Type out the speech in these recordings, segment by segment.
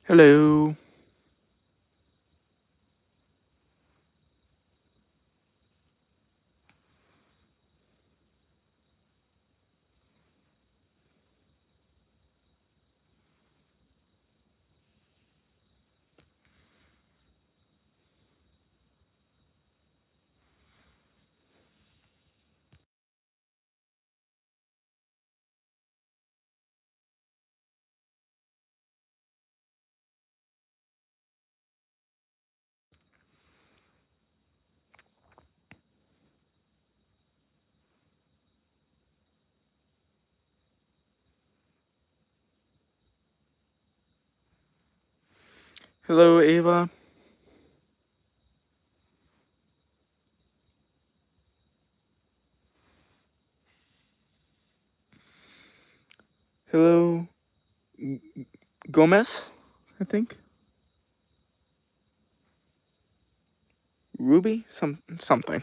Hello. Hello, Ava. Hello, Gomez, I think. Ruby? Something.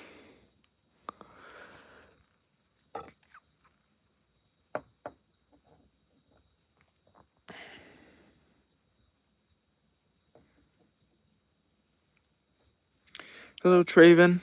Hello, Trayvon.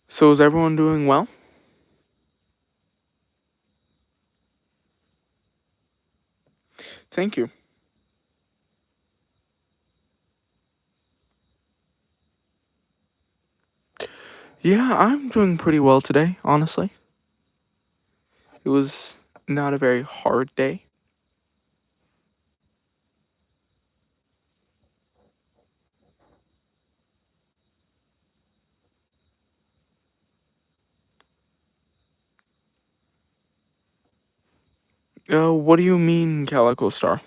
So is everyone doing well? Thank you. Yeah, I'm doing pretty well today, honestly. It was not a very hard day. What do you mean, Calico Star?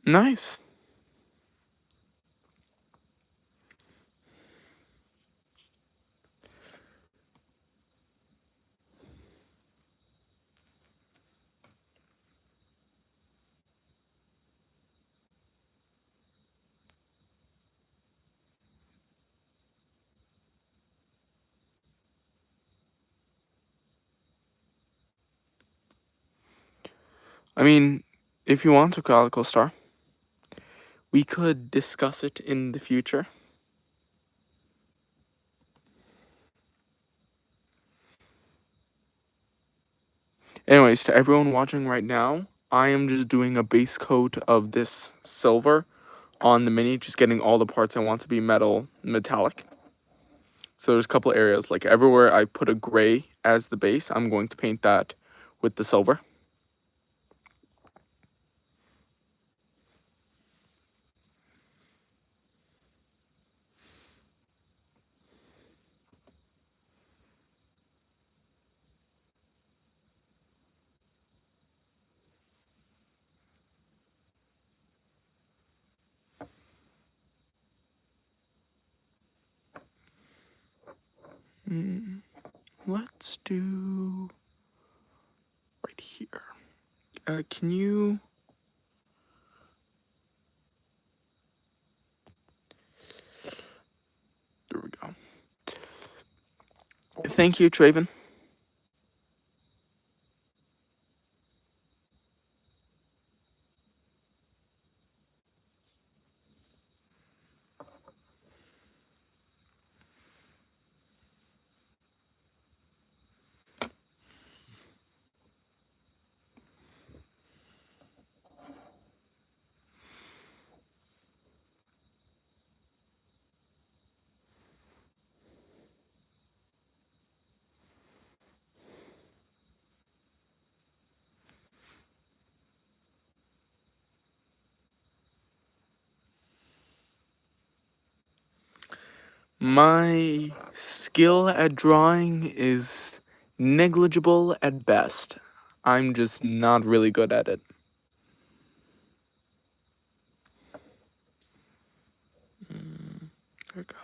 Nice. I mean, if you want to, Calico Star, we could discuss it in the future. Anyways, to everyone watching right now, I am just doing a base coat of this silver on the Mini, just getting all the parts I want to be metallic. So there's a couple areas, like everywhere I put a gray as the base, I'm going to paint that with the silver. Let's do right here. Can you... There we go. Thank you, Traven. My skill at drawing is negligible at best. I'm just not really good at it. There we go.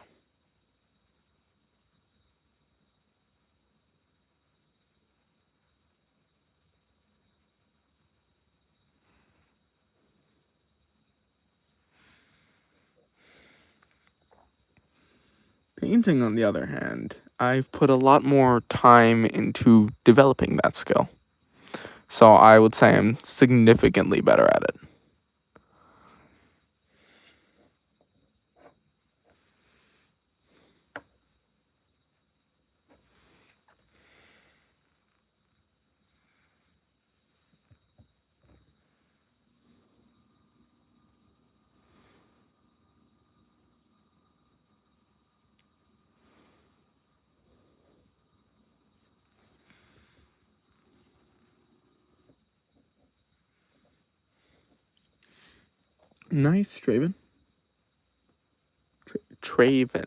Painting, on the other hand, I've put a lot more time into developing that skill. So I would say I'm significantly better at it. Nice, Traven. Traven.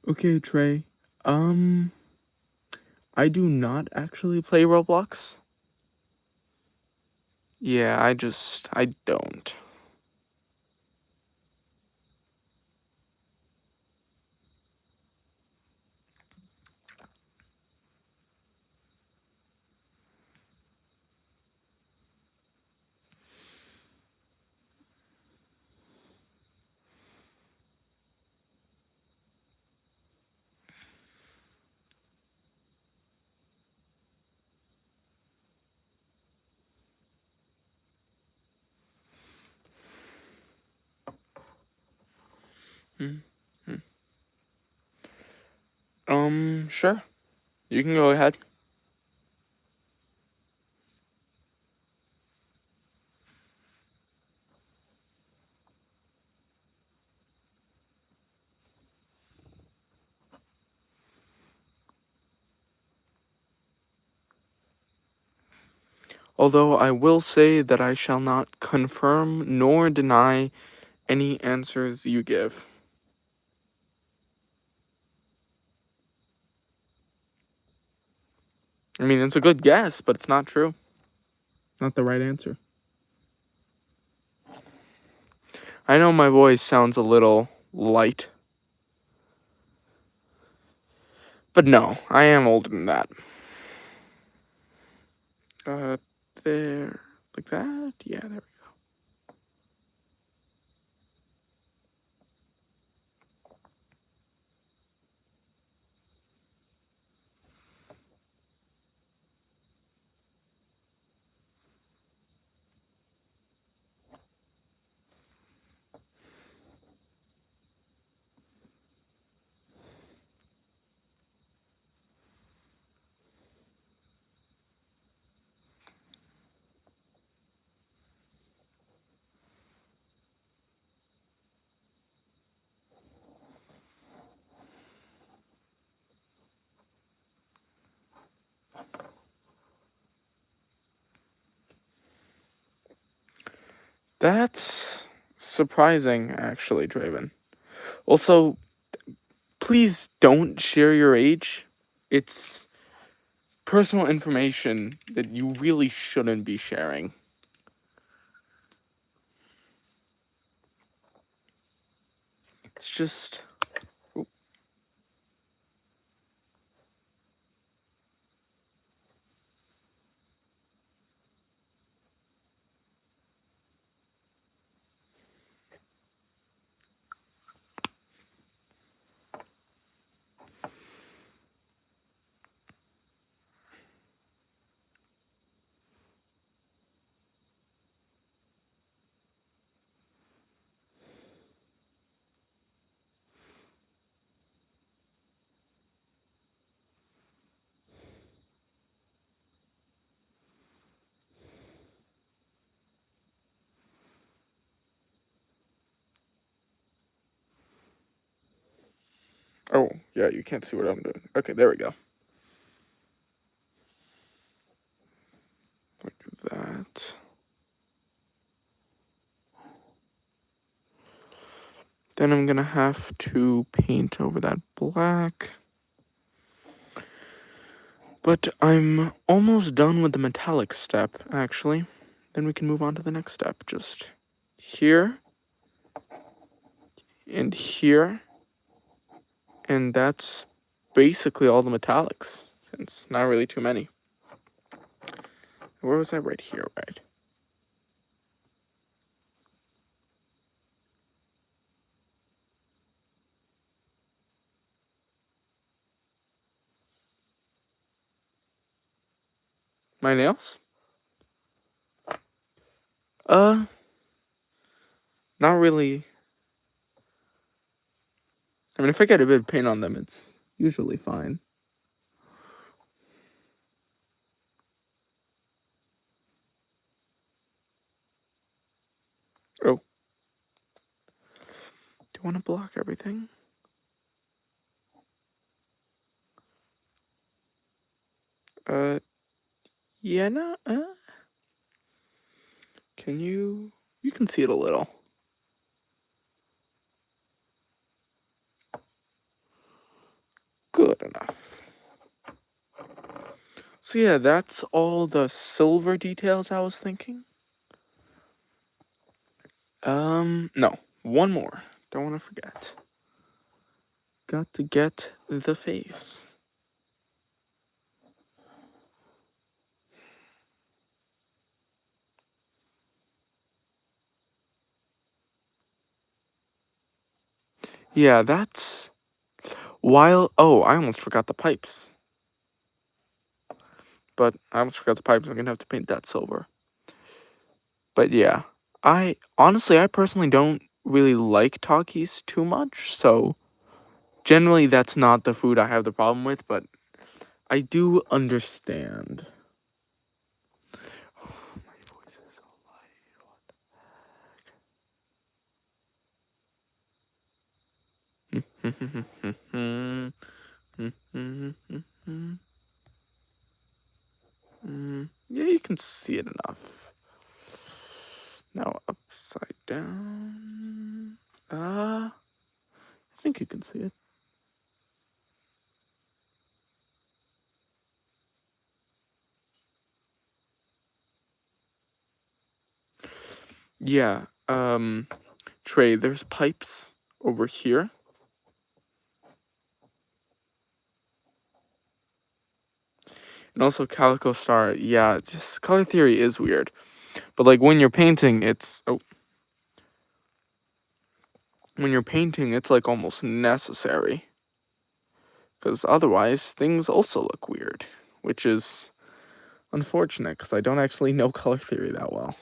Okay, Trey. I do not actually play Roblox. Yeah, I don't. Sure. You can go ahead. Although I will say that I shall not confirm nor deny any answers you give. I mean, it's a good guess, but it's not true. Not the right answer. I know my voice sounds a little light. But no, I am older than that. There. Like that? Yeah, there we go. That's surprising, actually, Draven. Also, please don't share your age. It's personal information that you really shouldn't be sharing. It's just... Oh, yeah, you can't see what I'm doing. Okay, there we go. Like that. Then I'm gonna have to paint over that black. But I'm almost done with the metallic step, actually. Then we can move on to the next step. Just here and here. And that's basically all the metallics, since not really too many. Where was I? Right here, right? My nails? Not really. I mean, if I get a bit of paint on them, it's usually fine. Oh. Do you want to block everything? Yeah, no, can you can see it a little. Good enough. So yeah, that's all the silver details I was thinking. No, one more. Don't want to forget. Got to get the face. Yeah, that's while. Oh, I almost forgot the pipes. But I almost forgot the pipes. I'm gonna have to paint that silver. But yeah, I personally don't really like Takis too much, so generally that's not the food I have the problem with, but I do understand. My voice is so light. Yeah, you can see it enough. Now upside down. I think you can see it. Yeah, Trey, there's pipes over here. And also Calico Star, yeah, just color theory is weird. But like when you're painting, it's when you're painting, it's like almost necessary. Because otherwise, things also look weird, which is unfortunate because I don't actually know color theory that well.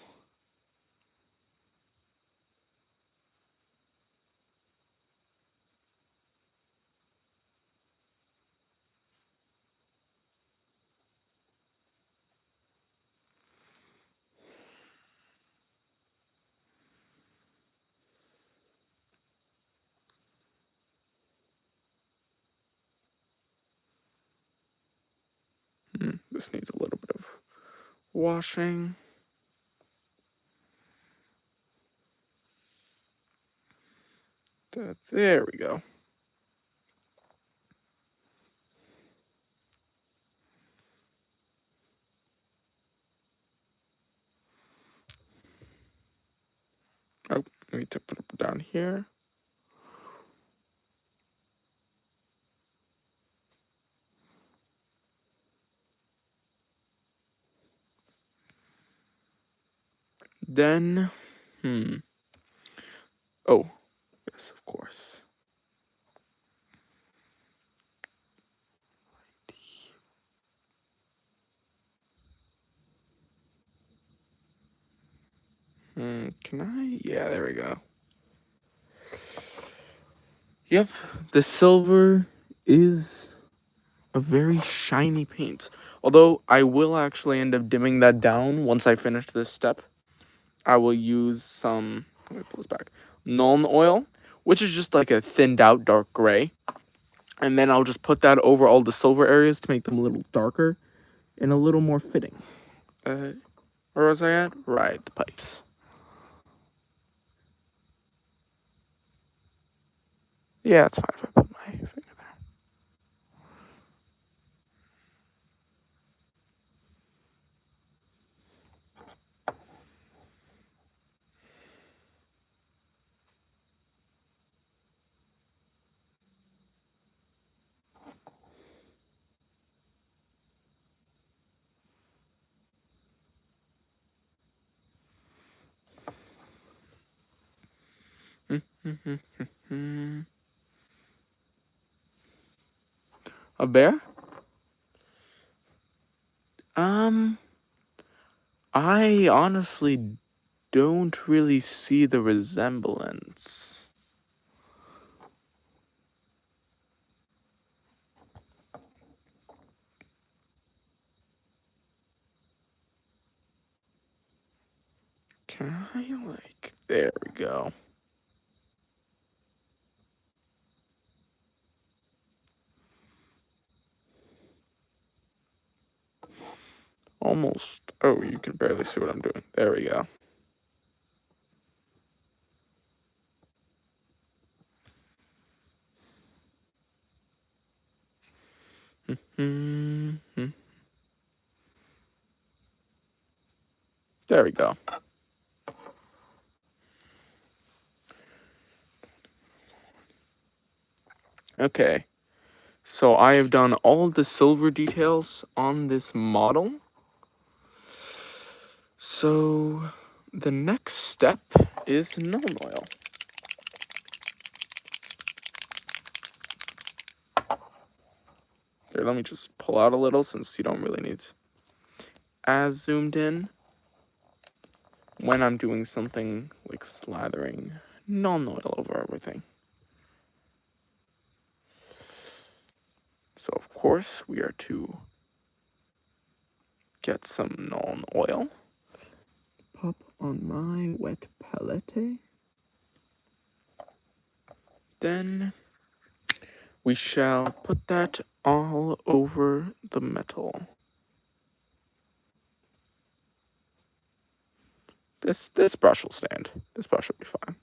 This needs a little bit of washing. There we go. Oh, I need to put it down here. Then, oh, yes, of course. Can I? Yeah, there we go. Yep, the silver is a very shiny paint. Although I will actually end up dimming that down once I finish this step. I will use some, let me pull this back, Nuln oil, which is just like a thinned out dark gray. And then I'll just put that over all the silver areas to make them a little darker and a little more fitting. Where was I at? Right, the pipes. Yeah, it's fine if I put my finger there. A bear? I honestly don't really see the resemblance. Can I, like, there we go. Almost. Oh, you can barely see what I'm doing. There we go. There we go. Okay. So I have done all the silver details on this model. So the next step is Nuln Oil. Here, let me just pull out a little since you don't really need as zoomed in when I'm doing something like slathering Nuln Oil over everything. So of course we are to get some Nuln Oil. Pop on my wet palette. Then we shall put that all over the metal. This brush will stand. This brush will be fine.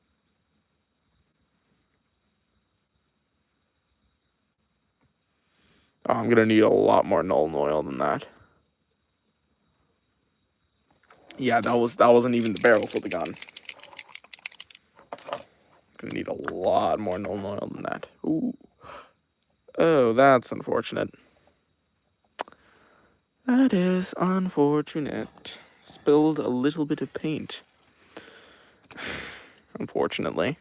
Oh, I'm gonna need a lot more Nuln Oil than that. Yeah, that wasn't even the barrels of the gun. Gonna need a lot more Nuln Oil than that. Ooh. Oh, that's unfortunate. That is unfortunate. Spilled a little bit of paint. Unfortunately.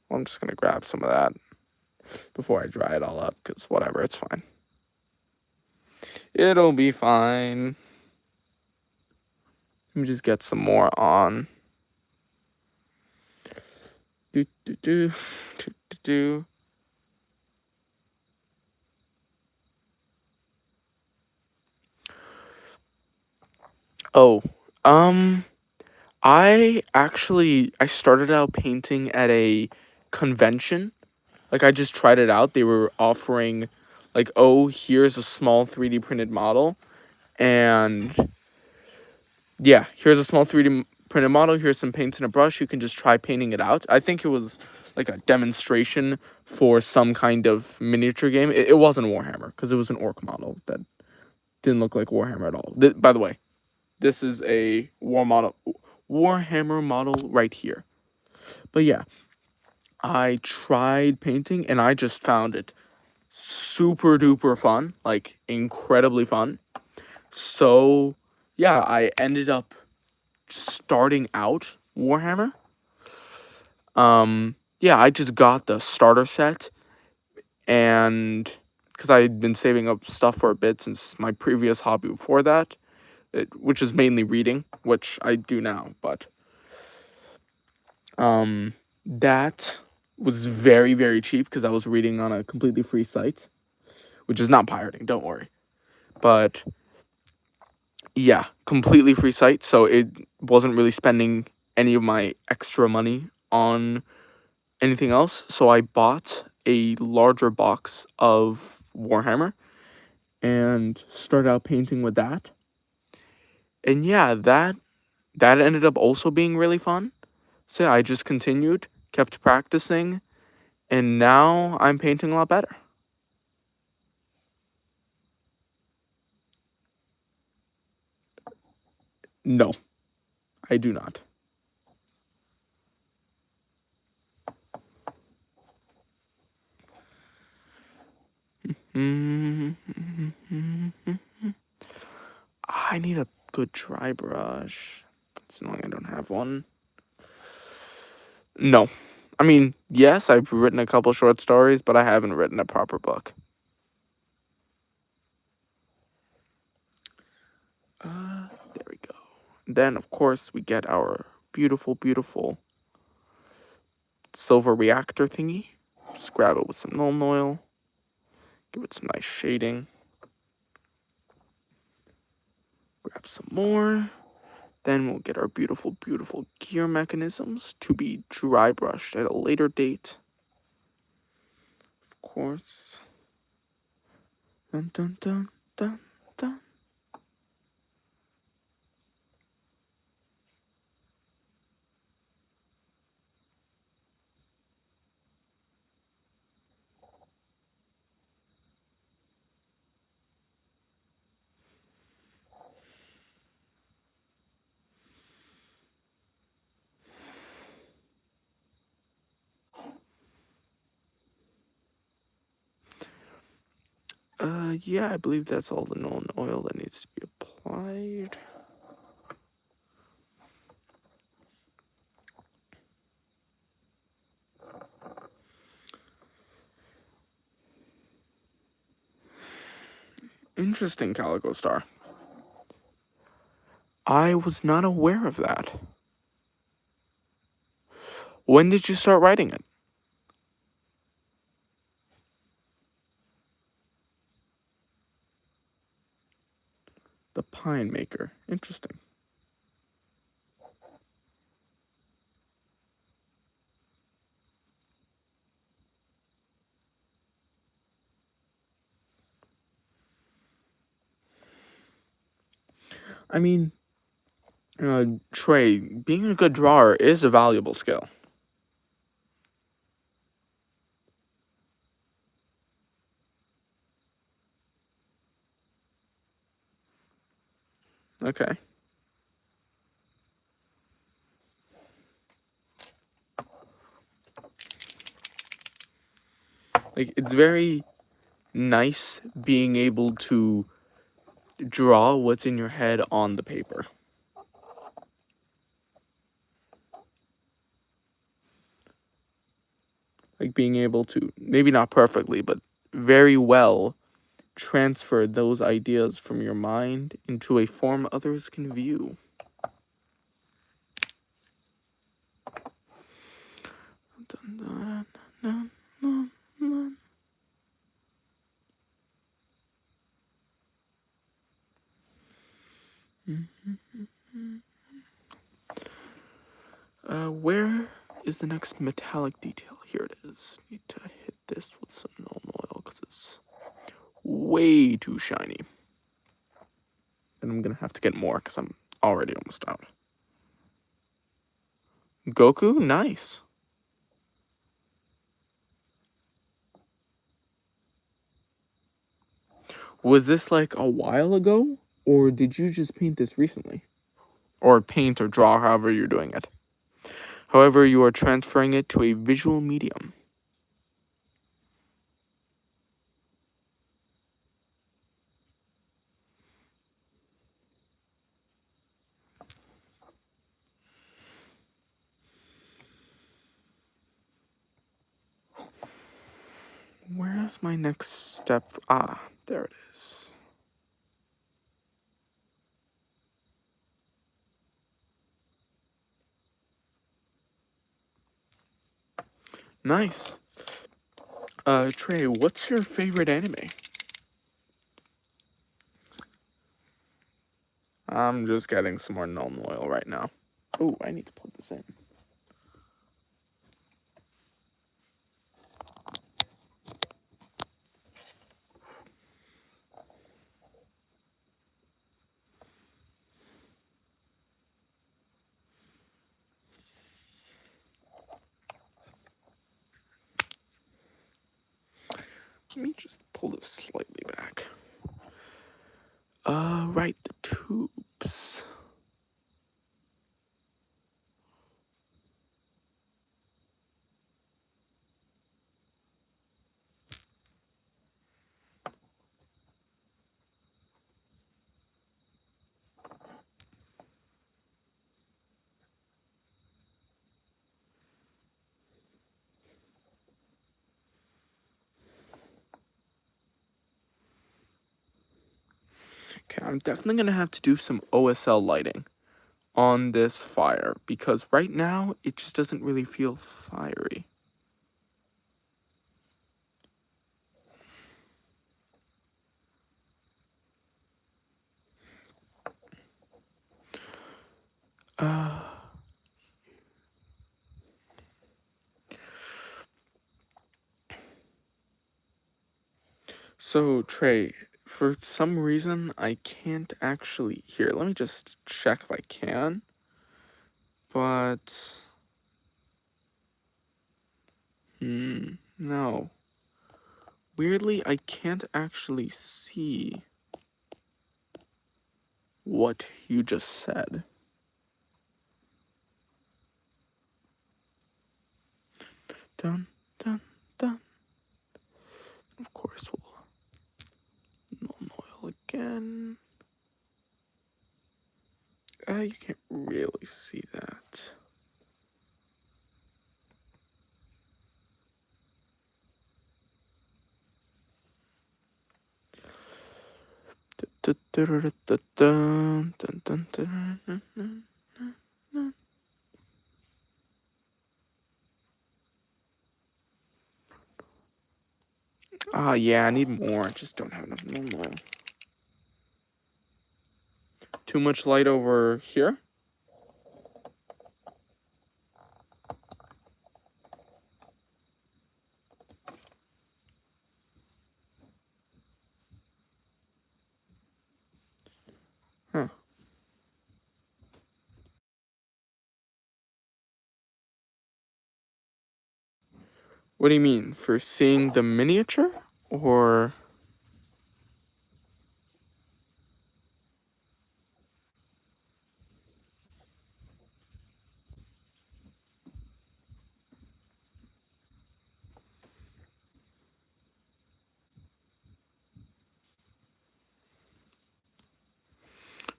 Well, I'm just gonna grab some of that before I dry it all up, because whatever, it's fine. It'll be fine. Let me just get some more on. Oh, I started out painting at a convention. Like, I just tried it out. They were offering, like, oh, here's a small 3D printed model. And, yeah, here's a small 3D printed model. Here's some paints and a brush. You can just try painting it out. I think it was, like, a demonstration for some kind of miniature game. It wasn't Warhammer, because it was an orc model that didn't look like Warhammer at all. By the way, this is a Warhammer model right here. But yeah, I tried painting and I just found it super duper fun, like incredibly fun. So yeah, I ended up starting out Warhammer. Yeah, I just got the starter set, and because I had been saving up stuff for a bit since my previous hobby before that, which is mainly reading, which I do now, but that was very, very cheap because I was reading on a completely free site, which is not pirating, don't worry. But yeah, completely free site, so it wasn't really spending any of my extra money on anything else. So I bought a larger box of Warhammer and started out painting with that. And yeah, that ended up also being really fun. So yeah, I just continued, kept practicing, and now I'm painting a lot better. No, I do not. I need a good dry brush. It's annoying I don't have one. No. I mean, yes, I've written a couple short stories, but I haven't written a proper book. There we go. Then, of course, we get our beautiful, beautiful silver reactor thingy. Just grab it with some Nuln Oil. Give it some nice shading. Grab some more. Then we'll get our beautiful, beautiful gear mechanisms to be dry brushed at a later date. Of course. Dun dun dun dun dun. Yeah, I believe that's all the Nuln Oil that needs to be applied. Interesting, Calico Star. I was not aware of that. When did you start writing it? The Pine Maker. Interesting. I mean, Trey, being a good drawer is a valuable skill. Okay. Like, it's very nice being able to draw what's in your head on the paper. Like, being able to, maybe not perfectly, but very well transfer those ideas from your mind into a form others can view. Where is the next metallic detail? Here it is. Need to hit this with some Nuln Oil because it's way too shiny. And I'm gonna have to get more because I'm already almost out. Goku, nice. Was this like a while ago, or did you just paint this recently? Or paint or draw, however you're doing it. However, you are transferring it to a visual medium. Where's my next step? Ah, there it is. Nice. Trey, what's your favorite anime? I'm just getting some more Nuln Oil right now. Oh, I need to plug this in. let me just pull this slightly back. Right, the tubes. Okay, I'm definitely gonna have to do some OSL lighting on this fire because right now it just doesn't really feel fiery. So Trey, for some reason I can't actually hear. Let me just check if I can. But no. Weirdly, I can't actually see what you just said. Dun, dun, dun. Of course, we'll Nuln Oil again. You can't really see that. Yeah, I need more. I just don't have enough Nuln Oil. Too much light over here? Huh. What do you mean? For seeing the miniature? Or...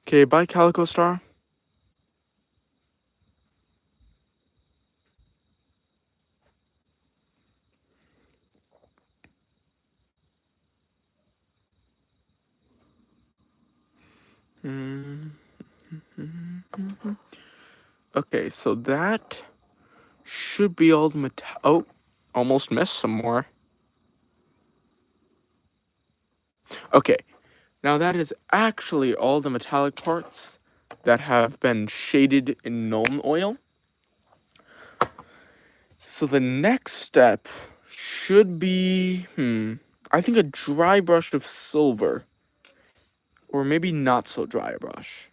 Okay, bye, Calico Star. Okay, so that should be all the oh, almost missed some more. Okay, now that is actually all the metallic parts that have been shaded in Nuln Oil. So the next step should be, I think a dry brush of silver, or maybe not so dry a brush,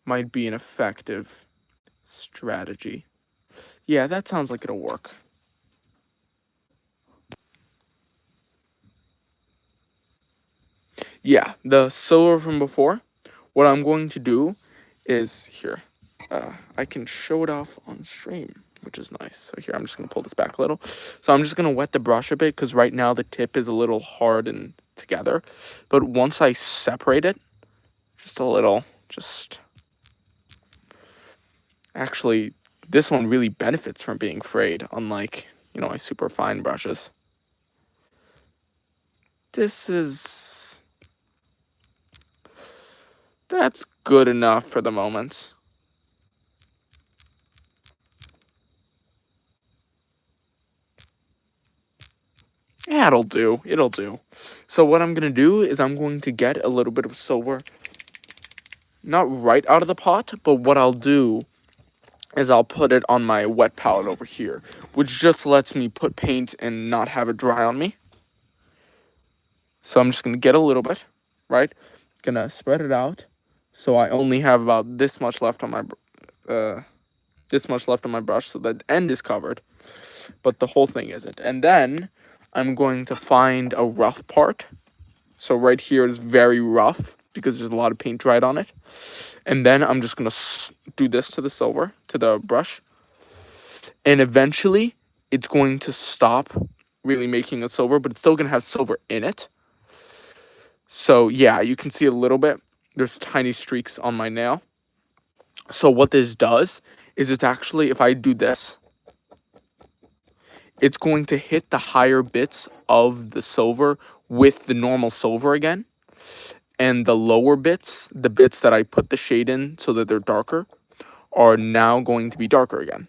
might be an effective strategy. Yeah, that sounds like it'll work. Yeah, the silver from before. What I'm going to do is here. I can show it off on stream, which is nice. So here, I'm just going to pull this back a little. So I'm just going to wet the brush a bit because right now the tip is a little hard and together. But once I separate it, just a little, Actually, this one really benefits from being frayed, unlike, my super fine brushes. That's good enough for the moment. Yeah, it'll do. So what I'm gonna do is I'm going to get a little bit of silver, not right out of the pot, but what I'll do is I'll put it on my wet palette over here, which just lets me put paint and not have it dry on me. So I'm just gonna get a little bit, right? Gonna spread it out, so I only have about this much left on my brush, so the end is covered, but the whole thing isn't. And then I'm going to find a rough part. So right here is very rough because there's a lot of paint dried on it. And then I'm just going to do this to the silver, to the brush. And eventually it's going to stop really making a silver, but it's still going to have silver in it. So yeah, you can see a little bit. There's tiny streaks on my nail. So what this does is it's actually, if I do this, it's going to hit the higher bits of the silver with the normal silver again. And the lower bits, the bits that I put the shade in so that they're darker, are now going to be darker again.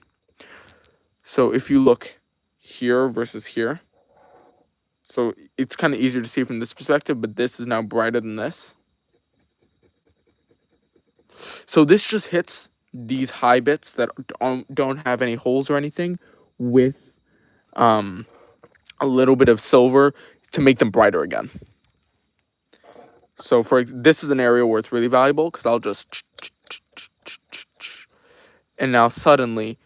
So if you look here versus here, so it's kind of easier to see from this perspective, but this is now brighter than this. So this just hits these high bits that don't have any holes or anything with a little bit of silver to make them brighter again. So this is an area where it's really valuable because I'll just, and now suddenly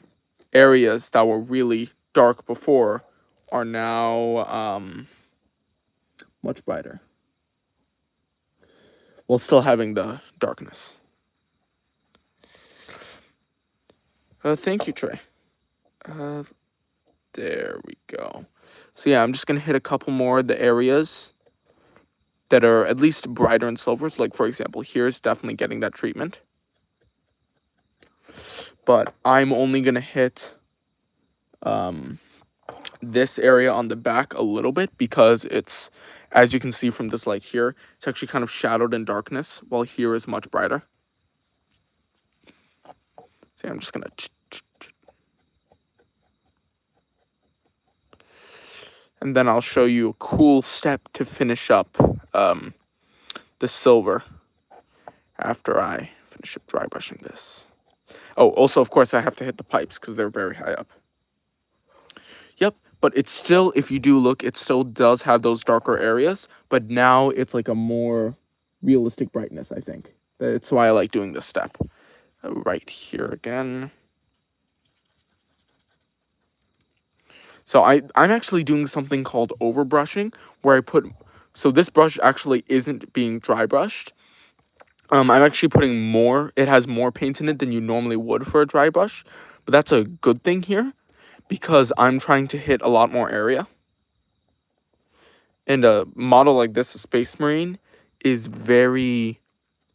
areas that were really dark before are now much brighter, while still having the darkness. Thank you, Trey. There we go. So yeah, I'm just gonna hit a couple more of the areas that are at least brighter in silvers. Like for example, here's definitely getting that treatment. But I'm only gonna hit this area on the back a little bit because it's, as you can see from this light here, it's actually kind of shadowed in darkness, while here is much brighter. So I'm just gonna and then I'll show you a cool step to finish up the silver after I finish up dry brushing this. Oh, also, of course, I have to hit the pipes because they're very high up. Yep, but it's still, if you do look, it still does have those darker areas, but now it's like a more realistic brightness, I think. That's why I like doing this step. Right here again. So I'm actually doing something called overbrushing, where I put, so this brush actually isn't being dry brushed. I'm actually putting more, it has more paint in it than you normally would for a dry brush, but that's a good thing here because I'm trying to hit a lot more area. And a model like this, a Space Marine, is very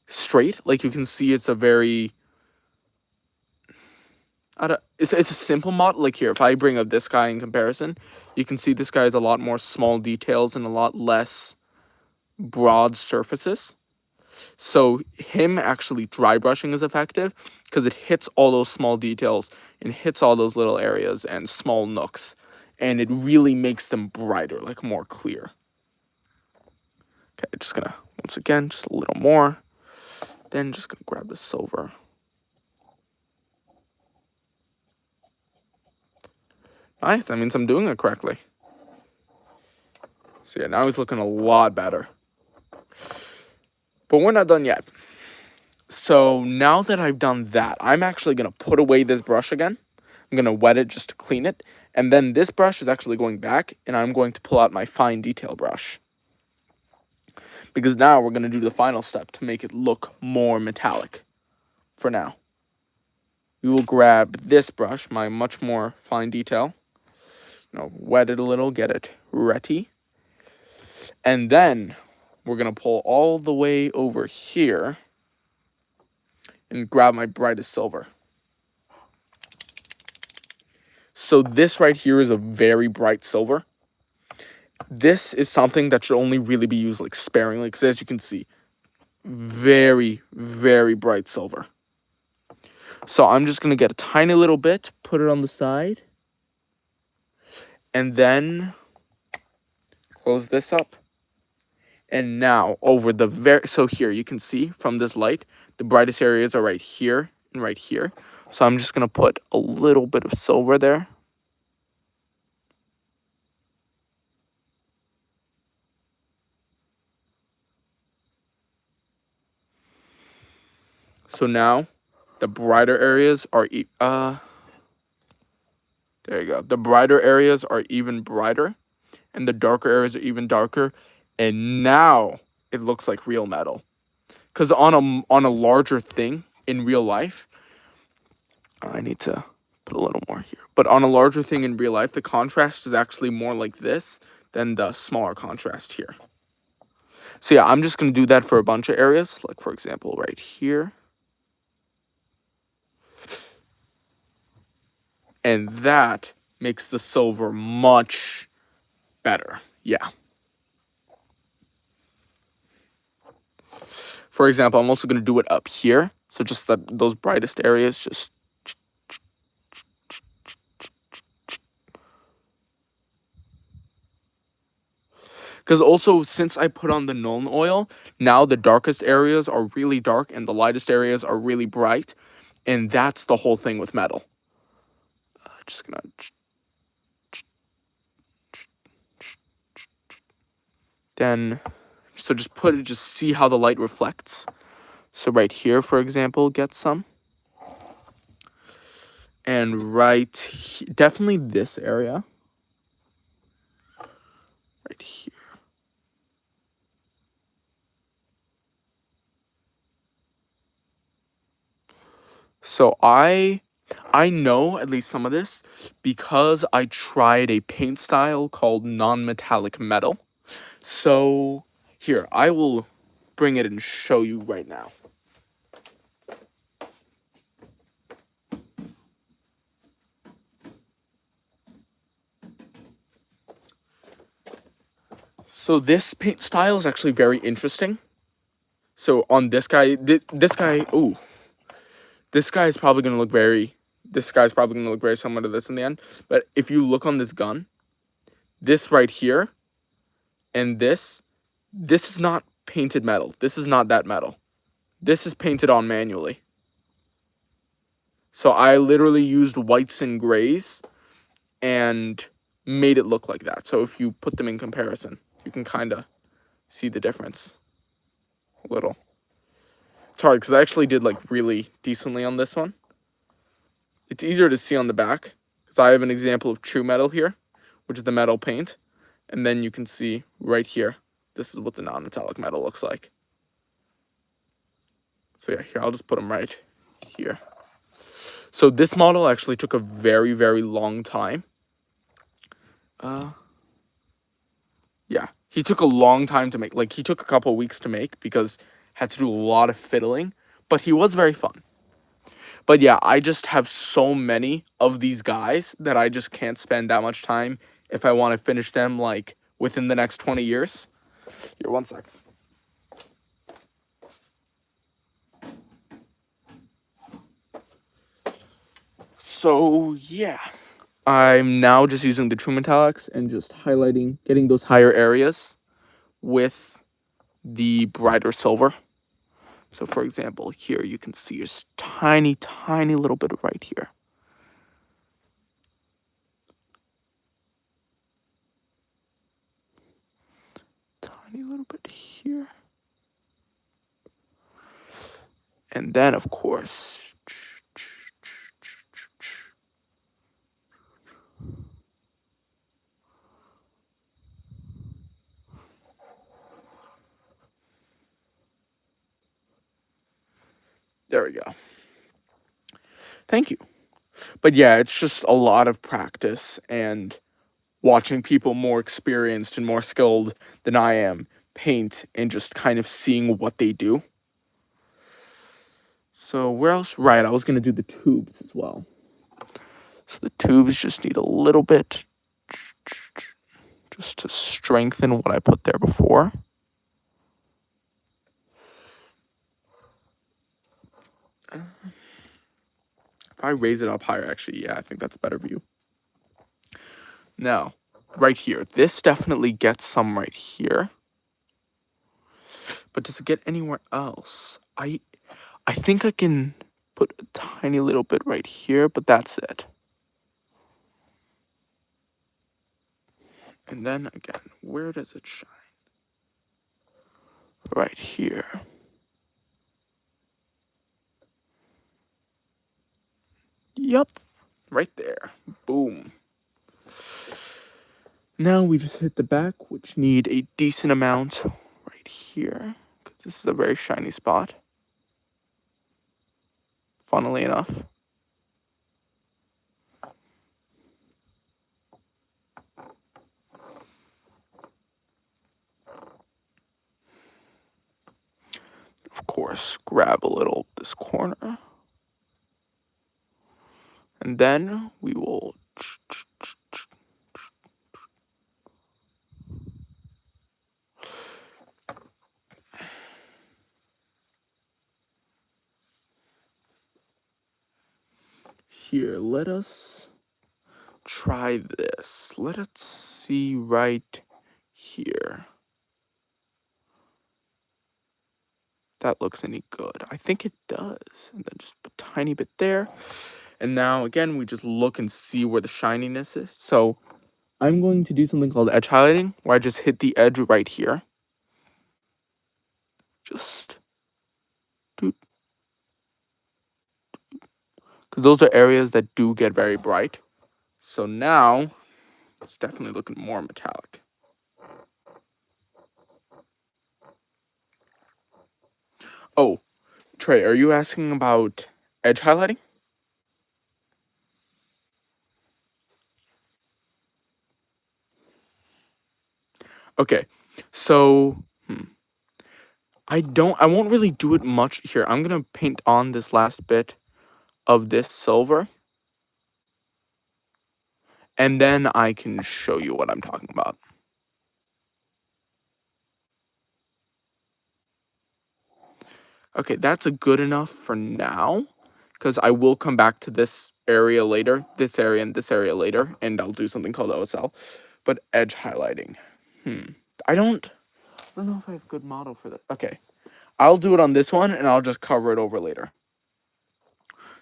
straight. Like you can see, it's a very, it's a simple model. Like here, if I bring up this guy in comparison, you can see this guy has a lot more small details and a lot less broad surfaces. So him actually dry brushing is effective because it hits all those small details and hits all those little areas and small nooks, and it really makes them brighter, like more clear. Okay, just gonna, once again, just a little more. Then just gonna grab the silver. Nice, that means I'm doing it correctly. So yeah, now he's looking a lot better. But we're not done yet. So now that I've done that, I'm actually going to put away this brush again. I'm going to wet it just to clean it. And then this brush is actually going back, and I'm going to pull out my fine detail brush. Because now we're going to do the final step to make it look more metallic for now. We will grab this brush, my much more fine detail. Wet it a little, get it ready. And then we're going to pull all the way over here and grab my brightest silver. So this right here is a very bright silver. This is something that should only really be used like sparingly because, as you can see, very, very bright silver. So I'm just going to get a tiny little bit, put it on the side, and then close this up. And now over the so here you can see from this light, the brightest areas are right here and right here. So I'm just going to put a little bit of silver there. So now the brighter areas are, there you go. The brighter areas are even brighter. and the darker areas are even darker, and now it looks like real metal. Because on a larger thing in real life, I need to put a little more here. But on a larger thing in real life, the contrast is actually more like this than the smaller contrast here. So yeah, I'm just going to do that for a bunch of areas. Like, for example, right here. And that makes the silver much better. Yeah. For example, I'm also going to do it up here. So just those brightest areas, just... Because also, since I put on the Nuln Oil, now the darkest areas are really dark and the lightest areas are really bright. And that's the whole thing with metal. Just gonna... Then, so just see how the light reflects. So right here, for example, get some. And definitely this area. Right here. So I know at least some of this because I tried a paint style called non-metallic metal. So here, I will bring it and show you right now. So this paint style is actually very interesting. So on this guy, this guy is probably going to look this guy's probably going to look very similar to this in the end. But if you look on this gun, this right here, and this is not painted metal. This is not that metal. This is painted on manually. So I literally used whites and grays and made it look like that. So if you put them in comparison, you can kind of see the difference a little. It's hard because I actually did like really decently on this one. It's easier to see on the back because I have an example of true metal here, which is the metal paint. And then you can see right here, this is what the non-metallic metal looks like. So yeah, here, I'll just put them right here. So this model actually took a very, very long time. Yeah, he took a long time to make. Like, he took a couple of weeks to make because had to do a lot of fiddling, but he was very fun. But yeah, I just have so many of these guys that I just can't spend that much time if I want to finish them, like, within the next 20 years. Here, one second. So, yeah. I'm now just using the true metallics and just highlighting, getting those higher areas with the brighter silver. So for example, here you can see a tiny, tiny little bit right here. Tiny little bit here. And then, of course, there we go. Thank you. But yeah, it's just a lot of practice and watching people more experienced and more skilled than I am paint and just kind of seeing what they do. So where else? Right, I was going to do the tubes as well. So the tubes just need a little bit just to strengthen what I put there before. If I raise it up higher, actually, yeah, I think that's a better view. Now, right here, this definitely gets some right here. But does it get anywhere else? I think I can put a tiny little bit right here, but that's it. And then again, where does it shine? Right here. Yup. Right there. Boom. Now we just hit the back, which need a decent amount right here, because this is a very shiny spot, funnily enough. Of course, grab a little this corner. And then we will here, let us try this. Let us see right here. That looks any good. I think it does. And then just a tiny bit there. And now again, we just look and see where the shininess is. So I'm going to do something called edge highlighting, where I just hit the edge right here. Just do, because those are areas that do get very bright. So now it's definitely looking more metallic. Oh, Trey, are you asking about edge highlighting? Okay, so I won't really do it much here. I'm gonna paint on this last bit of this silver, and then I can show you what I'm talking about. Okay, that's a good enough for now, because I will come back to this area later, this area and this area later, and I'll do something called OSL. But edge highlighting, I don't know if I have a good model for that. Okay, I'll do it on this one, and I'll just cover it over later.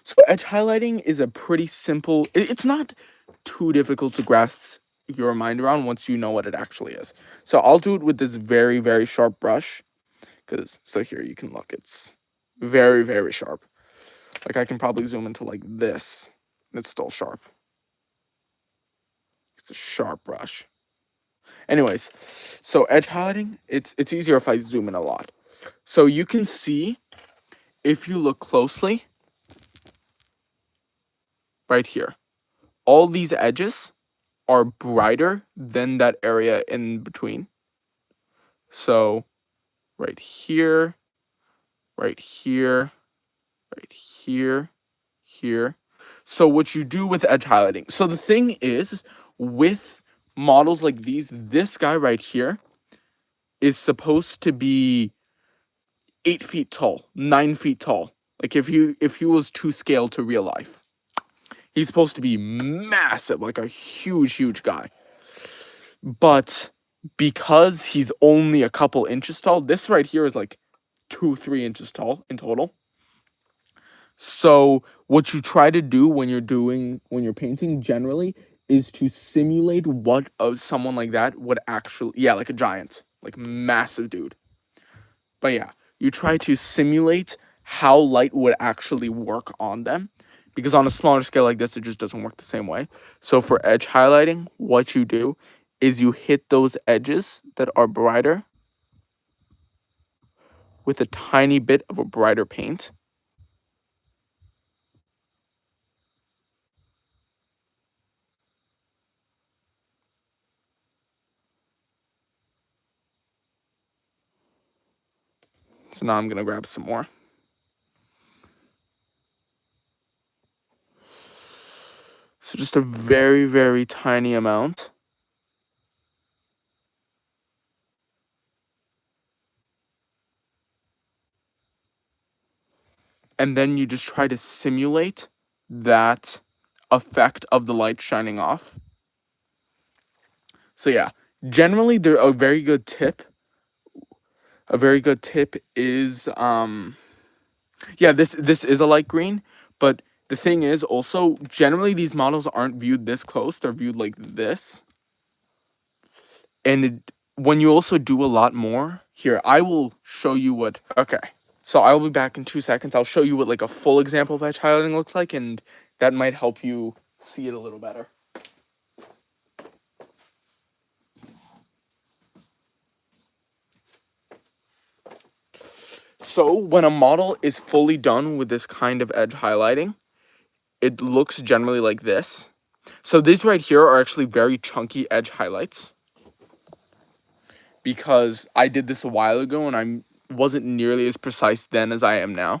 So edge highlighting is a pretty simple, it's not too difficult to grasp your mind around once you know what it actually is. So I'll do it with this very, very sharp brush, because, so here you can look, it's very, very sharp. Like I can probably zoom into like this, and it's still sharp. It's a sharp brush. Anyways, so edge highlighting, it's easier if I zoom in a lot. So you can see, if you look closely, right here, all these edges are brighter than that area in between. So right here, right here, right here, here. So what you do with edge highlighting. So the thing is, with models like these, this guy right here is supposed to be 8 feet tall, 9 feet tall. Like if he was to scale to real life. He's supposed to be massive, like a huge, huge guy. But because he's only a couple inches tall, this right here is like 2-3 inches tall in total. So what you try to do when you're painting generally is to simulate what someone like that would actually, yeah, like a giant, like massive dude. But yeah, you try to simulate how light would actually work on them, because on a smaller scale like this, it just doesn't work the same way. So for edge highlighting, what you do is you hit those edges that are brighter with a tiny bit of a brighter paint. So now I'm going to grab some more. So just a very, very tiny amount. And then you just try to simulate that effect of the light shining off. So yeah, generally they're a very good tip. A very good tip is yeah, this is a light green, but the thing is also generally these models aren't viewed this close, they're viewed like this. And when you also do a lot more, here, I will show you what, okay. So I will be back in 2 seconds. I'll show you what like a full example of edge highlighting looks like, and that might help you see it a little better. So when a model is fully done with this kind of edge highlighting, it looks generally like this. So these right here are actually very chunky edge highlights, because I did this a while ago and I wasn't nearly as precise then as I am now.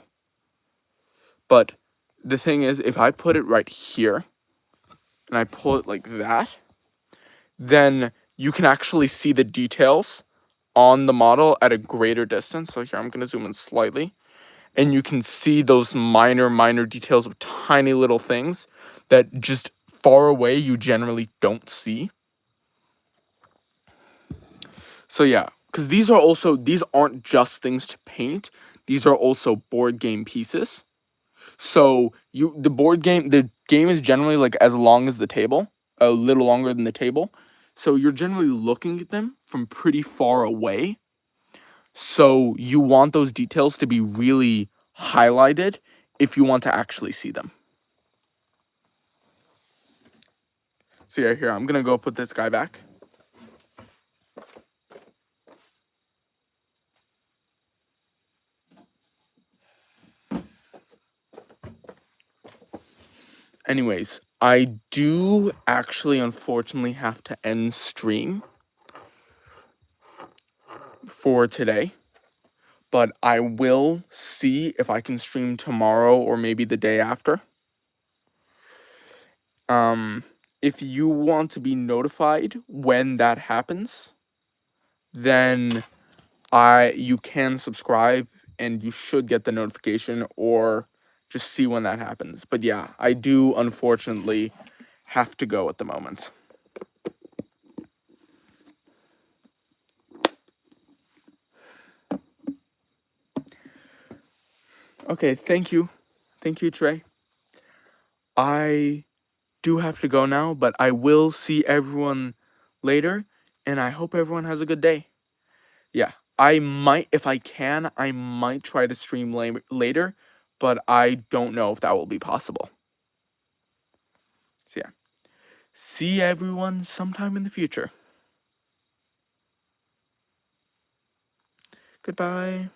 But the thing is, if I put it right here and I pull it like that, then you can actually see the details on the model at a greater distance. So here I'm going to zoom in slightly, and you can see those minor details of tiny little things that just far away you generally don't see. So yeah, because these aren't just things to paint, these are also board game pieces. So the game is generally like as long as the table, a little longer than the table. So you're generally looking at them from pretty far away. So you want those details to be really highlighted if you want to actually see them. So yeah, here, I'm gonna go put this guy back. Anyways, I do actually unfortunately have to end stream for today, but I will see if I can stream tomorrow or maybe the day after. If you want to be notified when that happens, then you can subscribe and you should get the notification, or just see when that happens. But yeah, I do unfortunately have to go at the moment. Okay, thank you. Thank you, Trey. I do have to go now, but I will see everyone later, and I hope everyone has a good day. Yeah, I might, if I can, I might try to stream later, but I don't know if that will be possible. So yeah, see everyone sometime in the future. Goodbye.